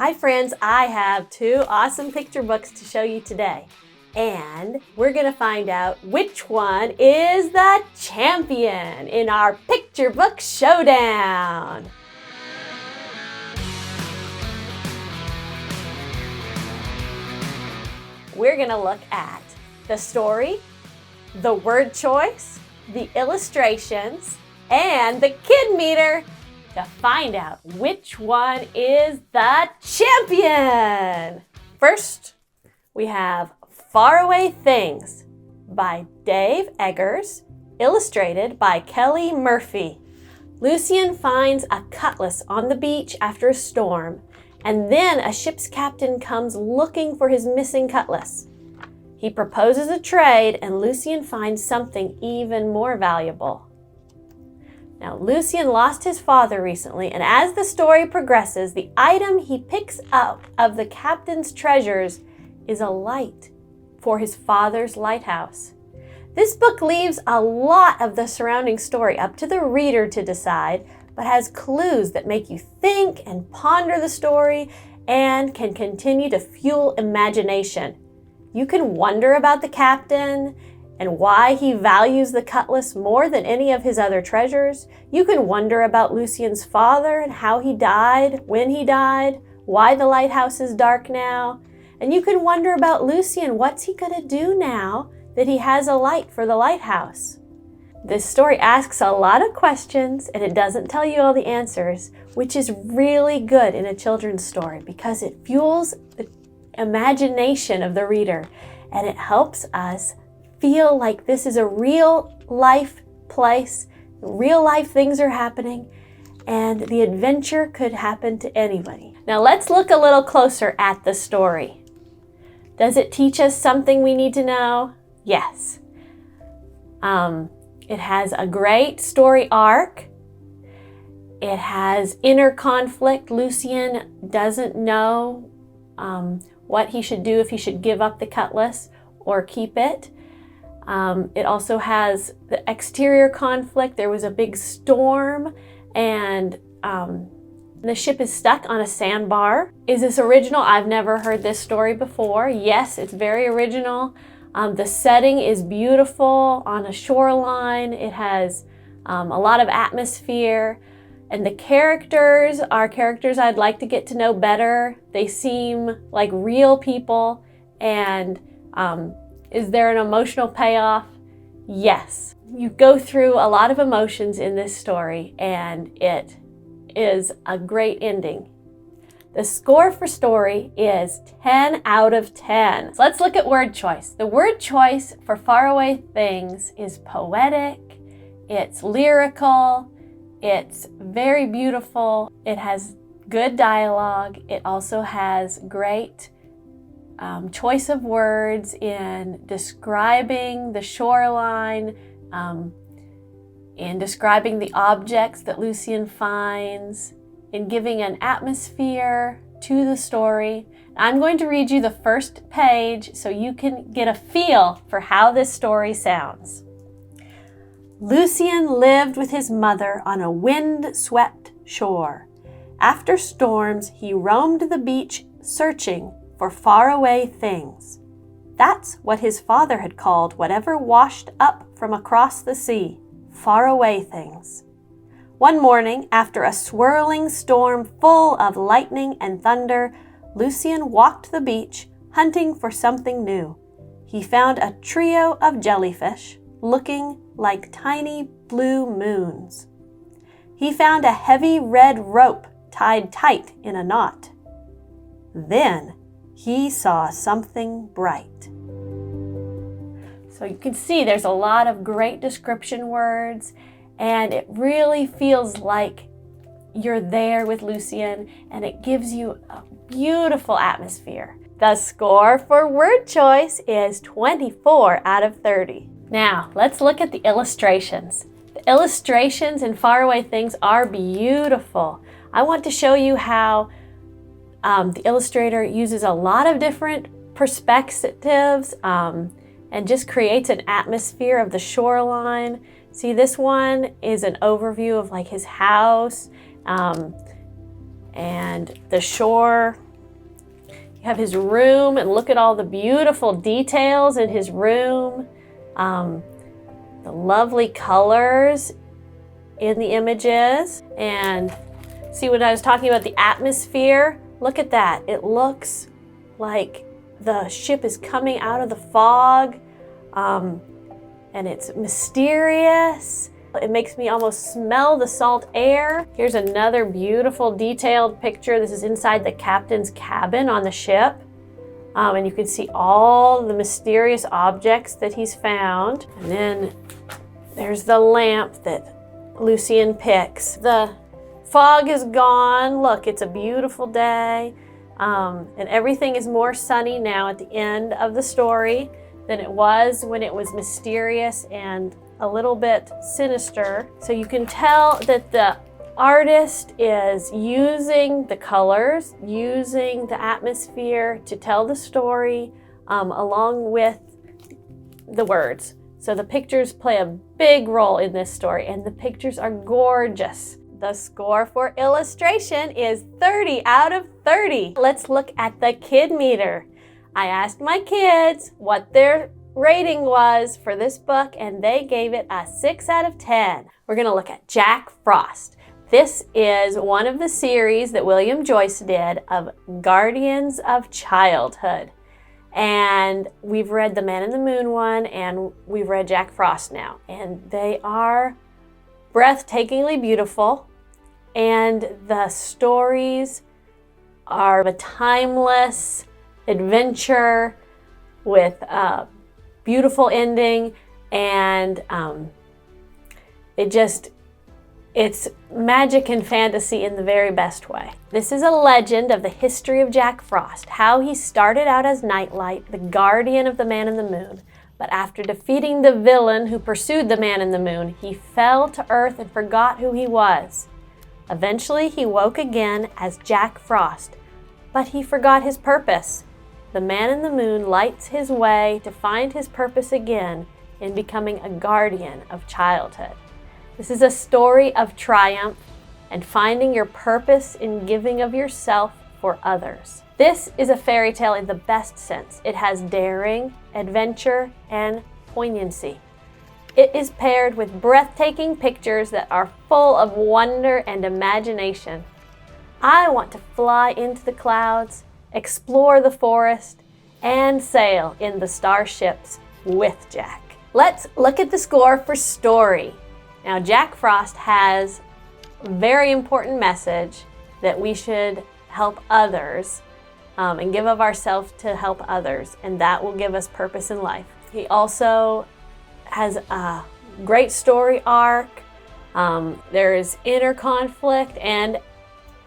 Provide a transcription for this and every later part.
Hi friends, I have two awesome picture books to show you today. And we're going to find out which one is the champion in our Picture Book Showdown. We're going to look at the story, the word choice, the illustrations, and the kid meter to find out which one is the champion. First, we have Faraway Things by Dave Eggers, illustrated by Kelly Murphy. Lucian finds a cutlass on the beach after a storm, and then a ship's captain comes looking for his missing cutlass. He proposes a trade, and Lucian finds something even more valuable. Now, Lucian lost his father recently, and as the story progresses, the item he picks up of the captain's treasures is a light for his father's lighthouse. This book leaves a lot of the surrounding story up to the reader to decide, but has clues that make you think and ponder the story and can continue to fuel imagination. You can wonder about the captain and why he values the cutlass more than any of his other treasures. You can wonder about Lucian's father and how he died, when he died, why the lighthouse is dark now. And you can wonder about Lucian, what's he going to do now that he has a light for the lighthouse? This story asks a lot of questions and it doesn't tell you all the answers, which is really good in a children's story because it fuels the imagination of the reader and it helps us feel like this is a real life place, real life things are happening, and the adventure could happen to anybody. Now let's look a little closer at the story. Does it teach us something we need to know? Yes. It has a great story arc. It has inner conflict. Lucian doesn't know what he should do, if he should give up the cutlass or keep it. It also has the exterior conflict. There was a big storm and the ship is stuck on a sandbar. Is this original? I've never heard this story before. Yes, it's very original. The setting is beautiful on a shoreline. It has a lot of atmosphere. And the characters are characters I'd like to get to know better. They seem like real people. And is there an emotional payoff? Yes. You go through a lot of emotions in this story, and it is a great ending. The score for story is 10 out of 10. So let's look at word choice. The word choice for Faraway Things is poetic, it's lyrical, it's very beautiful, it has good dialogue, it also has great choice of words in describing the shoreline, in describing the objects that Lucian finds, in giving an atmosphere to the story. I'm going to read you the first page so you can get a feel for how this story sounds. Lucian lived with his mother on a wind-swept shore. After storms, he roamed the beach searching for faraway things. That's what his father had called whatever washed up from across the sea, faraway things. One morning, after a swirling storm full of lightning and thunder, Lucian walked the beach, hunting for something new. He found a trio of jellyfish, looking like tiny blue moons. He found a heavy red rope tied tight in a knot. Then he saw something bright. So you can see there's a lot of great description words, and it really feels like you're there with Lucian, and it gives you a beautiful atmosphere. The score for word choice is 24 out of 30. Now, let's look at the illustrations. The illustrations in Faraway Things are beautiful. I want to show you how the illustrator uses a lot of different perspectives and just creates an atmosphere of the shoreline. See, this one is an overview of like his house and the shore You have his room, and look at all the beautiful details in his room. The lovely colors in the images. And see what I was talking about, the atmosphere? Look at that. It looks like the ship is coming out of the fog, and it's mysterious. It makes me almost smell the salt air. Here's another beautiful detailed picture. This is inside the captain's cabin on the ship. And you can see all the mysterious objects that he's found. And then there's the lamp that Lucian picks. The fog is gone. Look, it's a beautiful day. And everything is more sunny now at the end of the story than it was when it was mysterious and a little bit sinister. So you can tell that the artist is using the colors, using the atmosphere to tell the story along with the words. So the pictures play a big role in this story, and the pictures are gorgeous. The score for illustration is 30 out of 30. Let's look at the kid meter. I asked my kids what their rating was for this book, and they gave it a 6 out of 10. We're going to look at Jack Frost. This is one of the series that William Joyce did of Guardians of Childhood. And we've read the Man in the Moon one, and we've read Jack Frost now. And they are breathtakingly beautiful, and the stories are a timeless adventure with a beautiful ending, and it's magic and fantasy in the very best way. This is a legend of the history of Jack Frost, how he started out as Nightlight, the guardian of the Man in the Moon. But after defeating the villain who pursued the Man in the Moon, he fell to earth and forgot who he was. Eventually, he woke again as Jack Frost, but he forgot his purpose. The Man in the Moon lights his way to find his purpose again in becoming a guardian of childhood. This is a story of triumph and finding your purpose in giving of yourself for others. This is a fairy tale in the best sense. It has daring, adventure, and poignancy. It is paired with breathtaking pictures that are full of wonder and imagination. I want to fly into the clouds, explore the forest, and sail in the starships with Jack. Let's look at the score for story. Now, Jack Frost has a very important message that we should help others and give of ourselves to help others, and that will give us purpose in life. He also has a great story arc. There is inner conflict and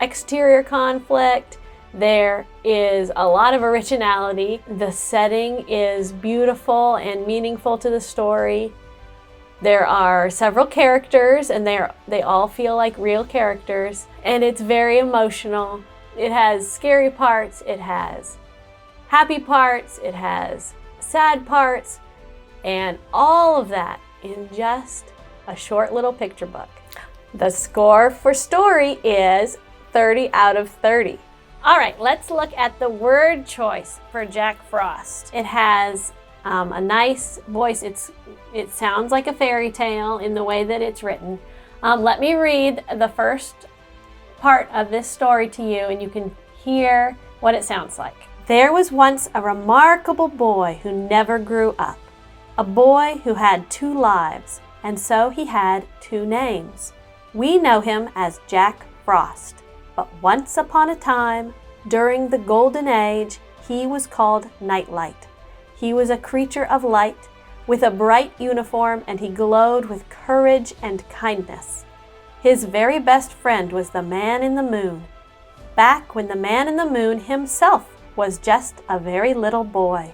exterior conflict. There is a lot of originality. The setting is beautiful and meaningful to the story. There are several characters, and they all feel like real characters, and it's very emotional. It has scary parts, it has happy parts, it has sad parts, and all of that in just a short little picture book. The score for story is 30 out of 30. All right, let's look at the word choice for Jack Frost. It has a nice voice. It sounds like a fairy tale in the way that it's written. Let me read the first part of this story to you, and you can hear what it sounds like. There was once a remarkable boy who never grew up, a boy who had 2 lives, and so he had 2 names. We know him as Jack Frost, but once upon a time, during the Golden Age, he was called Nightlight. He was a creature of light with a bright uniform, and he glowed with courage and kindness. His very best friend was the Man in the Moon, back when the Man in the Moon himself was just a very little boy.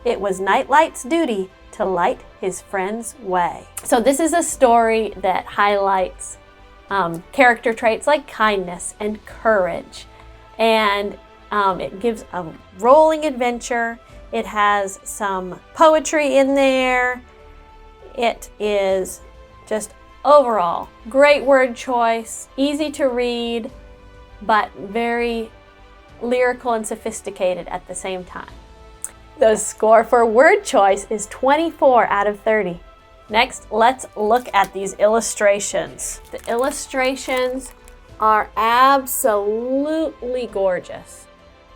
It was Nightlight's duty to light his friend's way. So this is a story that highlights character traits like kindness and courage, and it gives a rolling adventure. It has some poetry in there. It is just overall great word choice, easy to read, but very lyrical and sophisticated at the same time. The score for word choice is 24 out of 30. Next, let's look at these illustrations. The illustrations are absolutely gorgeous.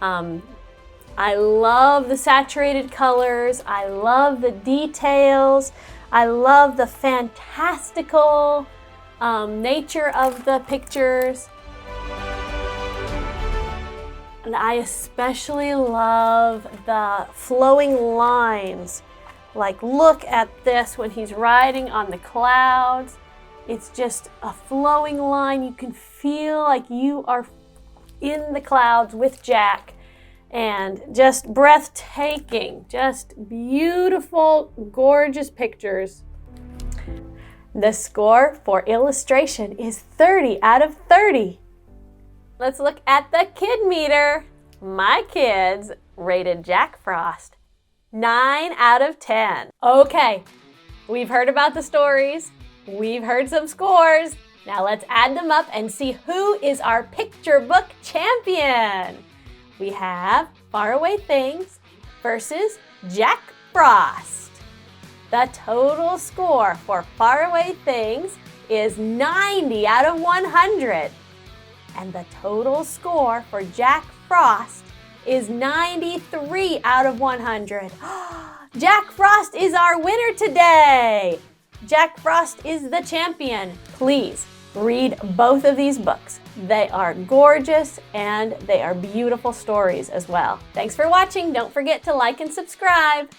I love the saturated colors. I love the details. I love the fantastical nature of the pictures. And I especially love the flowing lines. Like, look at this when he's riding on the clouds. It's just a flowing line. You can feel like you are in the clouds with Jack. And just breathtaking, just beautiful, gorgeous pictures. The score for illustration is 30 out of 30. Let's look at the kid meter. My kids rated Jack Frost 9 out of 10. Okay, we've heard about the stories. We've heard some scores. Now let's add them up and see who is our picture book champion. We have Faraway Things versus Jack Frost. The total score for Faraway Things is 90 out of 100. And the total score for Jack Frost is 93 out of 100. Jack Frost is our winner today. Jack Frost is the champion. Please read both of these books. They are gorgeous and they are beautiful stories as well. Thanks for watching. Don't forget to like and subscribe.